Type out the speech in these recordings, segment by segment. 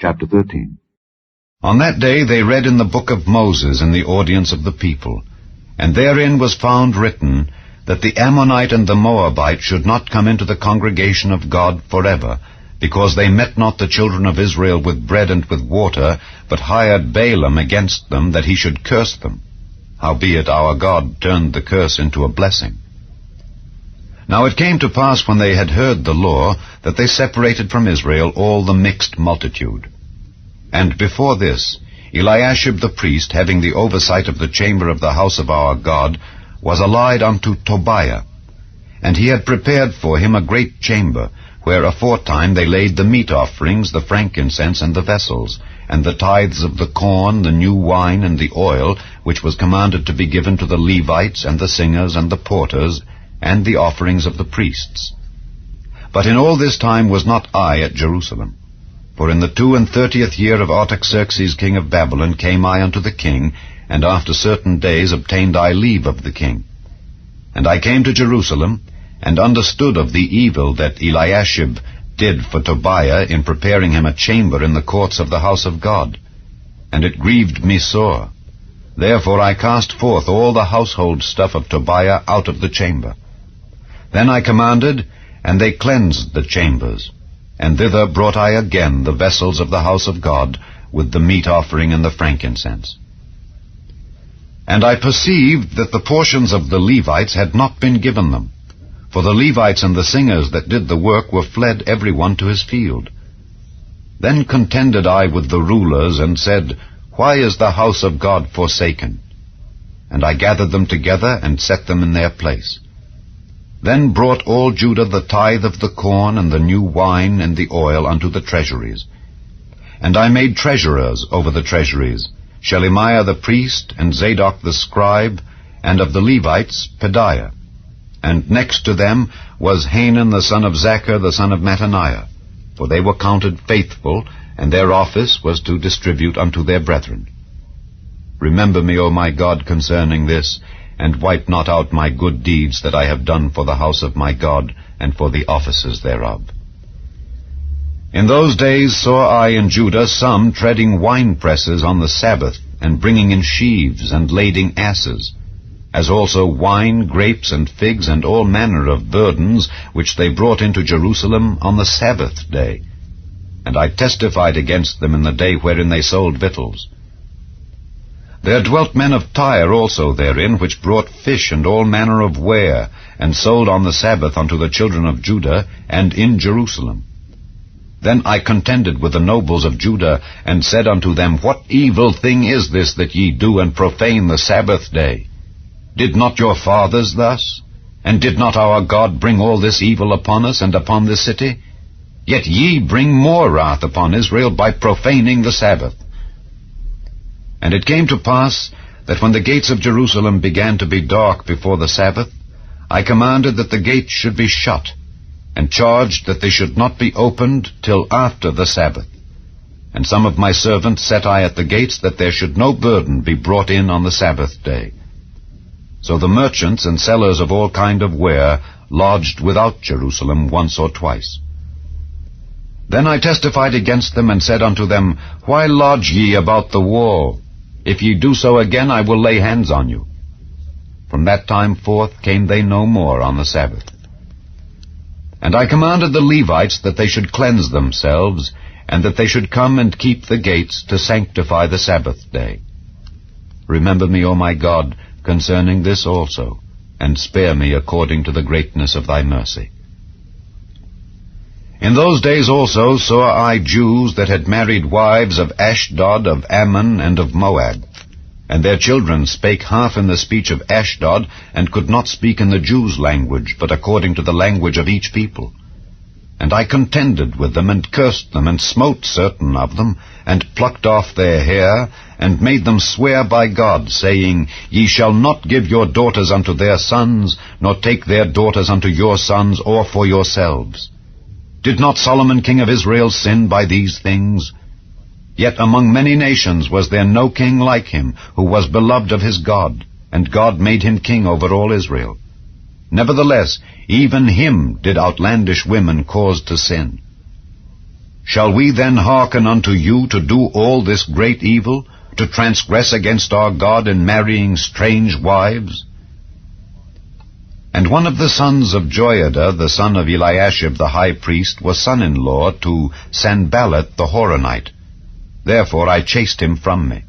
Chapter 13. On that day they read in the book of Moses in the audience of the people, and therein was found written that the Ammonite and the Moabite should not come into the congregation of God forever, because they met not the children of Israel with bread and with water, but hired Balaam against them, that he should curse them. Howbeit our God turned the curse into a blessing. Now it came to pass, when they had heard the law, that they separated from Israel all the mixed multitude. And before this, Eliashib the priest, having the oversight of the chamber of the house of our God, was allied unto Tobiah. And he had prepared for him a great chamber, where aforetime they laid the meat offerings, the frankincense, and the vessels, and the tithes of the corn, the new wine, and the oil, which was commanded to be given to the Levites, and the singers, and the porters, and the offerings of the priests. But in all this time was not I at Jerusalem. For in the 32nd year of Artaxerxes king of Babylon came I unto the king, and after certain days obtained I leave of the king. And I came to Jerusalem, and understood of the evil that Eliashib did for Tobiah in preparing him a chamber in the courts of the house of God. And it grieved me sore. Therefore I cast forth all the household stuff of Tobiah out of the chamber. Then I commanded, and they cleansed the chambers. And thither brought I again the vessels of the house of God, with the meat offering and the frankincense. And I perceived that the portions of the Levites had not been given them. For the Levites and the singers that did the work were fled every one to his field. Then contended I with the rulers, and said, Why is the house of God forsaken? And I gathered them together, and set them in their place. Then brought all Judah the tithe of the corn, and the new wine, and the oil unto the treasuries. And I made treasurers over the treasuries, Shelemiah the priest, and Zadok the scribe, and of the Levites Pedaiah. And next to them was Hanan the son of Zachar the son of Mattaniah, for they were counted faithful, and their office was to distribute unto their brethren. Remember me, O my God, concerning this, and wipe not out my good deeds that I have done for the house of my God, and for the offices thereof. In those days saw I in Judah some treading winepresses on the Sabbath, and bringing in sheaves, and lading asses, as also wine, grapes, and figs, and all manner of burdens, which they brought into Jerusalem on the Sabbath day. And I testified against them in the day wherein they sold victuals. There dwelt men of Tyre also therein, which brought fish and all manner of ware, and sold on the Sabbath unto the children of Judah, and in Jerusalem. Then I contended with the nobles of Judah, and said unto them, What evil thing is this that ye do, and profane the Sabbath day? Did not your fathers thus? And did not our God bring all this evil upon us, and upon this city? Yet ye bring more wrath upon Israel by profaning the Sabbath. And it came to pass, that when the gates of Jerusalem began to be dark before the Sabbath, I commanded that the gates should be shut, and charged that they should not be opened till after the Sabbath. And some of my servants set I at the gates, that there should no burden be brought in on the Sabbath day. So the merchants and sellers of all kind of ware lodged without Jerusalem once or twice. Then I testified against them, and said unto them, Why lodge ye about the wall? If ye do so again, I will lay hands on you. From that time forth came they no more on the Sabbath. And I commanded the Levites that they should cleanse themselves, and that they should come and keep the gates to sanctify the Sabbath day. Remember me, O my God, concerning this also, and spare me according to the greatness of thy mercy. In those days also saw I Jews that had married wives of Ashdod, of Ammon, and of Moab. And their children spake half in the speech of Ashdod, and could not speak in the Jews' language, but according to the language of each people. And I contended with them, and cursed them, and smote certain of them, and plucked off their hair, and made them swear by God, saying, Ye shall not give your daughters unto their sons, nor take their daughters unto your sons, or for yourselves. Did not Solomon king of Israel sin by these things? Yet among many nations was there no king like him, who was beloved of his God, and God made him king over all Israel. Nevertheless, even him did outlandish women cause to sin. Shall we then hearken unto you to do all this great evil, to transgress against our God in marrying strange wives? And one of the sons of Joiada, the son of Eliashib the high priest, was son-in-law to Sanballat the Horonite. Therefore I chased him from me.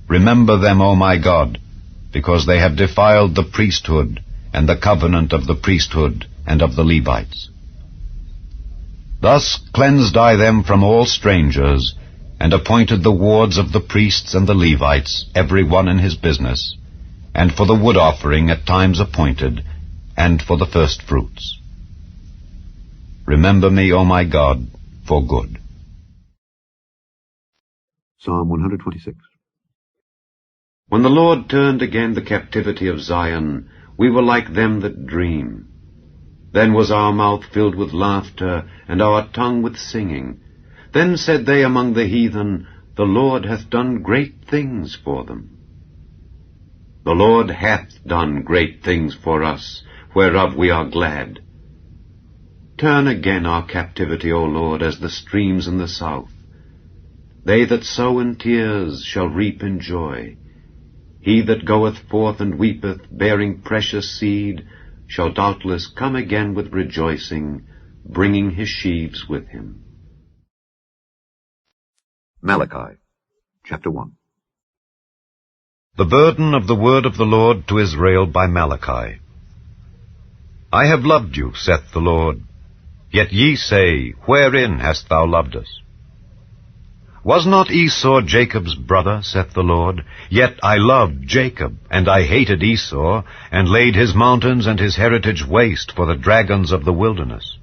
Remember them, O my God, because they have defiled the priesthood, and the covenant of the priesthood and of the Levites. Thus cleansed I them from all strangers, and appointed the wards of the priests and the Levites, every one in his business, and for the wood offering at times appointed, and for the first fruits. Remember me, O my God, for good. Psalm 126. When the Lord turned again the captivity of Zion, we were like them that dream. Then was our mouth filled with laughter, and our tongue with singing. Then said they among the heathen, The Lord hath done great things for them. The Lord hath done great things for us, whereof we are glad. Turn again our captivity, O Lord, as the streams in the south. They that sow in tears shall reap in joy. He that goeth forth and weepeth, bearing precious seed, shall doubtless come again with rejoicing, bringing his sheaves with him. Malachi, chapter 1. The burden of the word of the Lord to Israel by Malachi. I have loved you, saith the Lord. Yet ye say, Wherein hast thou loved us? Was not Esau Jacob's brother, saith the Lord? Yet I loved Jacob, and I hated Esau, and laid his mountains and his heritage waste for the dragons of the wilderness.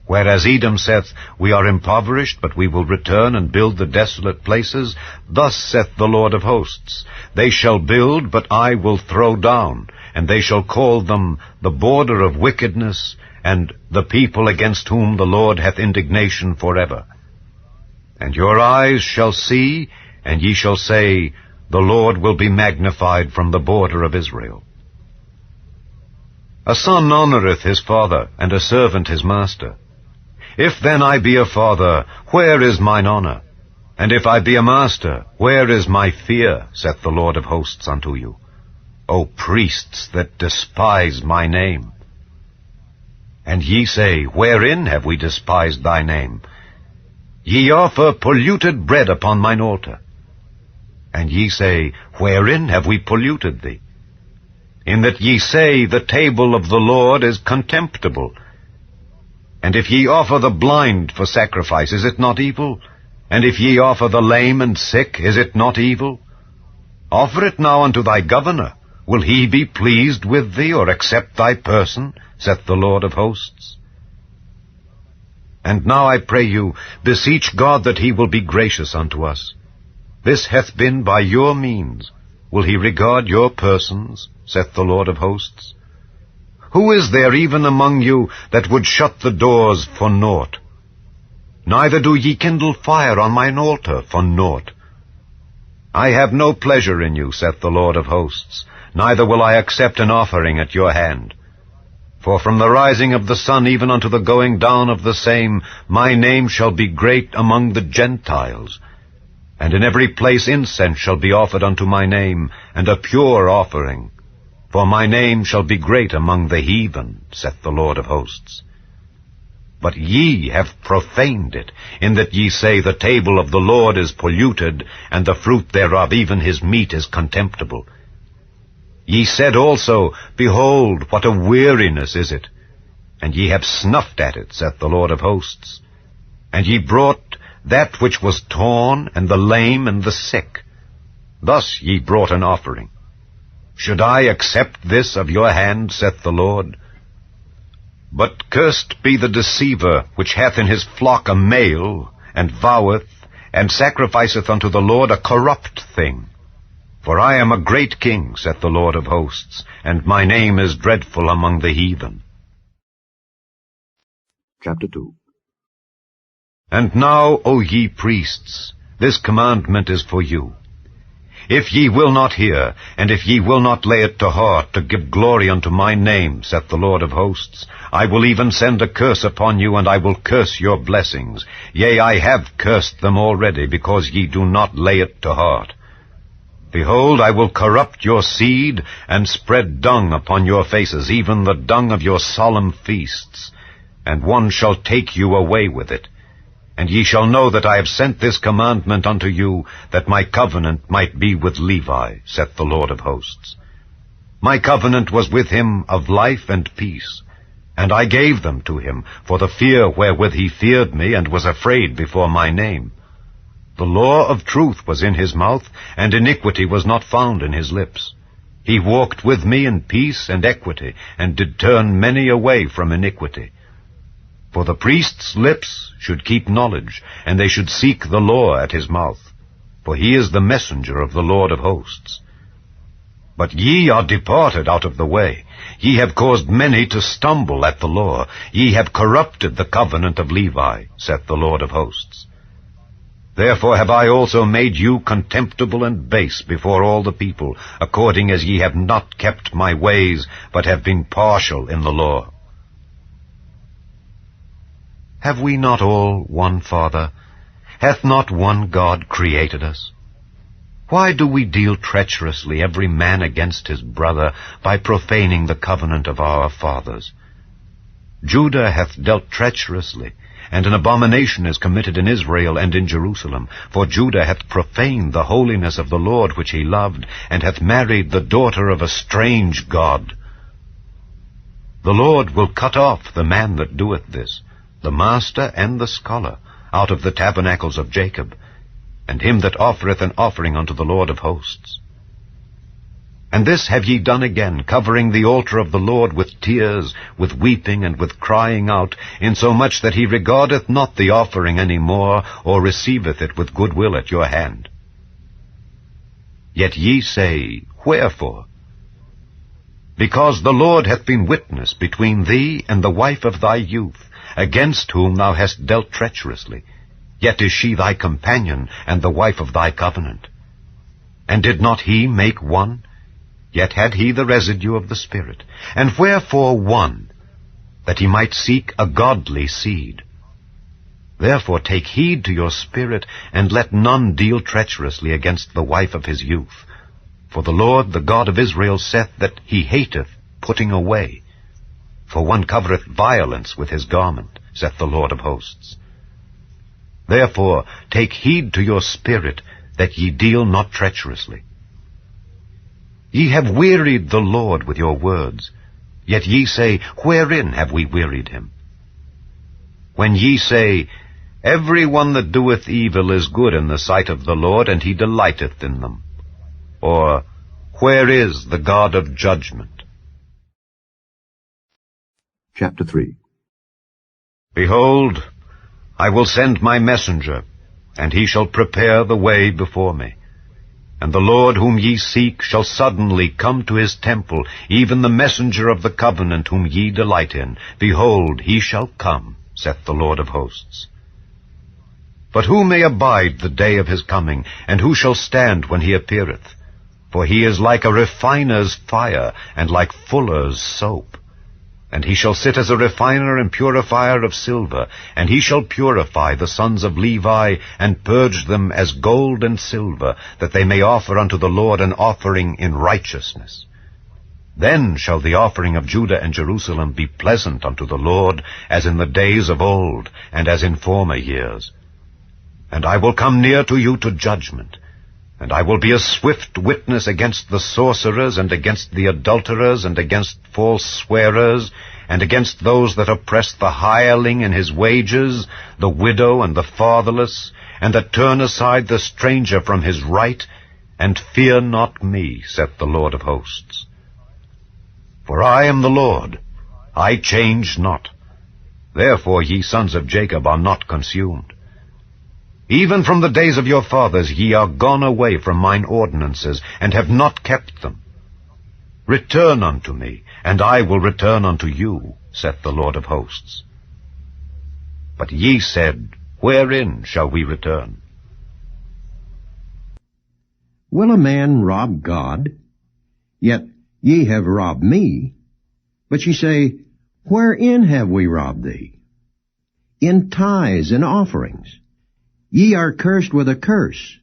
Whereas Edom saith, We are impoverished, but we will return and build the desolate places, thus saith the Lord of hosts, They shall build, but I will throw down, and they shall call them the border of wickedness, and the people against whom the Lord hath indignation forever. And your eyes shall see, and ye shall say, The Lord will be magnified from the border of Israel. A son honoureth his father, and a servant his master. If then I be a father, where is mine honour? And if I be a master, where is my fear, saith the Lord of hosts unto you? O priests that despise my name. And ye say, Wherein have we despised thy name? Ye offer polluted bread upon mine altar. And ye say, Wherein have we polluted thee? In that ye say, The table of the Lord is contemptible. And if ye offer the blind for sacrifice, is it not evil? And if ye offer the lame and sick, is it not evil? Offer it now unto thy governor. Will he be pleased with thee, or accept thy person, saith the Lord of hosts? And now I pray you, beseech God that he will be gracious unto us. This hath been by your means. Will he regard your persons, saith the Lord of hosts? Who is there even among you that would shut the doors for naught? Neither do ye kindle fire on mine altar for naught. I have no pleasure in you, saith the Lord of hosts, neither will I accept an offering at your hand. For from the rising of the sun even unto the going down of the same, my name shall be great among the Gentiles. And in every place incense shall be offered unto my name, and a pure offering. For my name shall be great among the heathen, saith the Lord of hosts. But ye have profaned it, in that ye say, The table of the Lord is polluted, and the fruit thereof, even his meat, is contemptible. Ye said also, Behold, what a weariness is it! And ye have snuffed at it, saith the Lord of hosts. And ye brought that which was torn, and the lame, and the sick. Thus ye brought an offering. Should I accept this of your hand, saith the Lord? But cursed be the deceiver, which hath in his flock a male, and voweth, and sacrificeth unto the Lord a corrupt thing. For I am a great king, saith the Lord of hosts, and my name is dreadful among the heathen. Chapter 2. And now, O ye priests, this commandment is for you. If ye will not hear, and if ye will not lay it to heart to give glory unto my name, saith the Lord of hosts, I will even send a curse upon you, and I will curse your blessings. Yea, I have cursed them already, because ye do not lay it to heart. Behold, I will corrupt your seed, and spread dung upon your faces, even the dung of your solemn feasts. And one shall take you away with it. And ye shall know that I have sent this commandment unto you, that my covenant might be with Levi, saith the Lord of hosts. My covenant was with him of life and peace, and I gave them to him, for the fear wherewith he feared me, and was afraid before my name. The law of truth was in his mouth, and iniquity was not found in his lips. He walked with me in peace and equity, and did turn many away from iniquity. For the priest's lips should keep knowledge, and they should seek the law at his mouth. For he is the messenger of the Lord of hosts. But ye are departed out of the way. Ye have caused many to stumble at the law. Ye have corrupted the covenant of Levi, saith the Lord of hosts. Therefore have I also made you contemptible and base before all the people, according as ye have not kept my ways, but have been partial in the law. Have we not all one Father? Hath not one God created us? Why do we deal treacherously every man against his brother, by profaning the covenant of our fathers? Judah hath dealt treacherously, and an abomination is committed in Israel and in Jerusalem. For Judah hath profaned the holiness of the Lord which he loved, and hath married the daughter of a strange god. The Lord will cut off the man that doeth this, the master and the scholar, out of the tabernacles of Jacob, and him that offereth an offering unto the Lord of hosts. And this have ye done again, covering the altar of the Lord with tears, with weeping, and with crying out, insomuch that he regardeth not the offering any more, or receiveth it with good will at your hand. Yet ye say, Wherefore? Because the Lord hath been witness between thee and the wife of thy youth, against whom thou hast dealt treacherously. Yet is she thy companion, and the wife of thy covenant. And did not he make one? Yet had he the residue of the Spirit. And wherefore one? That he might seek a godly seed. Therefore take heed to your spirit, and let none deal treacherously against the wife of his youth. For the Lord, the God of Israel, saith that he hateth putting away. For one covereth violence with his garment, saith the Lord of hosts. Therefore take heed to your spirit, that ye deal not treacherously. Ye have wearied the Lord with your words, yet ye say, Wherein have we wearied him? When ye say, Every one that doeth evil is good in the sight of the Lord, and he delighteth in them. Or, Where is the God of judgment? Chapter 3. Behold, I will send my messenger, and he shall prepare the way before me. And the Lord whom ye seek shall suddenly come to his temple, even the messenger of the covenant whom ye delight in. Behold, he shall come, saith the Lord of hosts. But who may abide the day of his coming, and who shall stand when he appeareth? For he is like a refiner's fire, and like fuller's soap. And he shall sit as a refiner and purifier of silver, and he shall purify the sons of Levi, and purge them as gold and silver, that they may offer unto the Lord an offering in righteousness. Then shall the offering of Judah and Jerusalem be pleasant unto the Lord, as in the days of old, and as in former years. And I will come near to you to judgment, and I will be a swift witness against the sorcerers, and against the adulterers, and against false swearers, and against those that oppress the hireling in his wages, the widow and the fatherless, and that turn aside the stranger from his right, and fear not me, saith the Lord of hosts. For I am the Lord, I change not. Therefore ye sons of Jacob are not consumed. Even from the days of your fathers ye are gone away from mine ordinances, and have not kept them. Return unto me, and I will return unto you, saith the Lord of hosts. But ye said, Wherein shall we return? Will a man rob God? Yet ye have robbed me. But ye say, Wherein have we robbed thee? In tithes and offerings. Ye are cursed with a curse,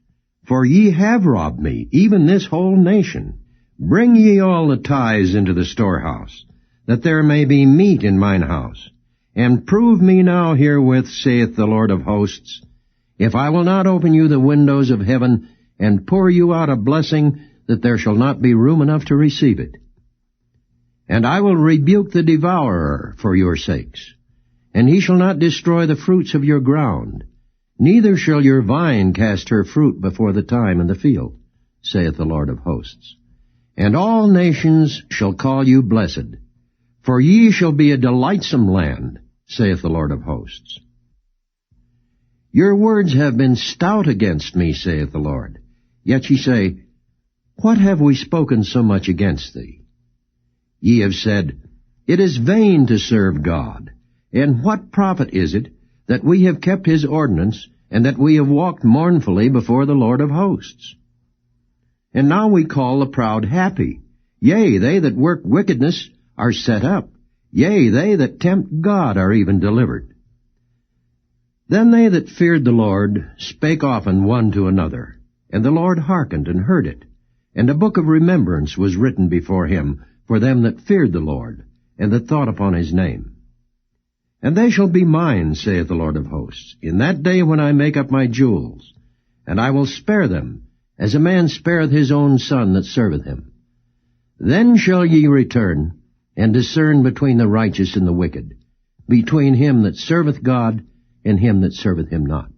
for ye have robbed me, even this whole nation. Bring ye all the tithes into the storehouse, that there may be meat in mine house. And prove me now herewith, saith the Lord of hosts, if I will not open you the windows of heaven, and pour you out a blessing, that there shall not be room enough to receive it. And I will rebuke the devourer for your sakes, and he shall not destroy the fruits of your ground, neither shall your vine cast her fruit before the time in the field, saith the Lord of hosts. And all nations shall call you blessed, for ye shall be a delightsome land, saith the Lord of hosts. Your words have been stout against me, saith the Lord. Yet ye say, What have we spoken so much against thee? Ye have said, It is vain to serve God. And what profit is it that we have kept his ordinance, and that we have walked mournfully before the Lord of hosts? And now we call the proud happy. Yea, they that work wickedness are set up. Yea, they that tempt God are even delivered. Then they that feared the Lord spake often one to another, and the Lord hearkened and heard it. And a book of remembrance was written before him for them that feared the Lord, and that thought upon his name. And they shall be mine, saith the Lord of hosts, in that day when I make up my jewels, and I will spare them, as a man spareth his own son that serveth him. Then shall ye return, and discern between the righteous and the wicked, between him that serveth God and him that serveth him not.